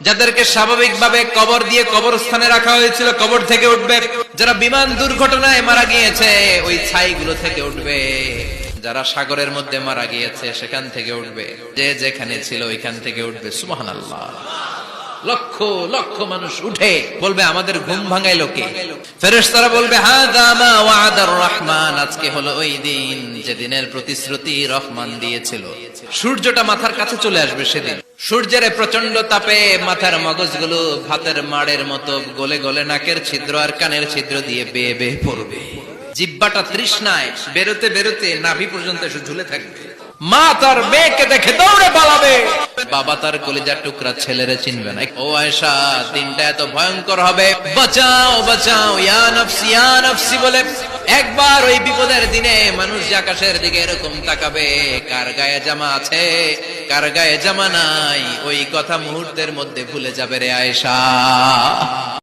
যাদেরকে স্বাভাবিকভাবে কবর দিয়ে কবরস্থানে রাখা হয়েছিল কবর থেকে উঠবে, যারা বিমান দুর্ঘটনায় মারা গিয়েছে ওই ছাইগুলো থেকে উঠবে, যারা সাগরের মধ্যে মারা গিয়েছে সেখান থেকে উঠবে, যে যেখানে ছিল ওইখান থেকে উঠবে। সুবহানাল্লাহ। লক্ষ লক্ষ মানুষ উঠে বলবে আমাদের ঘুম ভাঙাইলো কে? ফেরেশতারা বলবে হাযা মা ওয়া'দার রহমান, আজকে হলো ওই দিন যেদিনের প্রতিশ্রুতি রহমান দিয়েছিল। সূর্যটা মাথার কাছে চলে আসবে সেদিন। সূর্যের প্রচন্ড তাপে মাথার মগজগুলো ভাতের মাড়ের মতো গলে গলে নাকের ছিদ্র আর কানের ছিদ্র দিয়ে বেয়ে বেয়ে পড়বে। জিহ্বাটা তৃষ্ণায় বেরোতে বেরোতে নাভি পর্যন্ত এসে ঝুলে থাকবে। মা তার মেয়েকে দেখে দৌড়ে পালাবে, বাবা তার কলিজার টুকরা ছেলেরে চিনবে না। ও আয়েশা, দিনটা এত ভয়ঙ্কর হবে, বাঁচাও বাঁচাও ইয়া নফসি ইয়া নফসি বলে একবার ওই বিপদের দিনে মানুষ যে আকাশের দিকে এরকম তাকাবে, কার গায়ে জামা আছে কার গায়ে জামা নাই, ওই কথা মুহূর্তের মধ্যে ভুলে যাবে রে আয়েশা।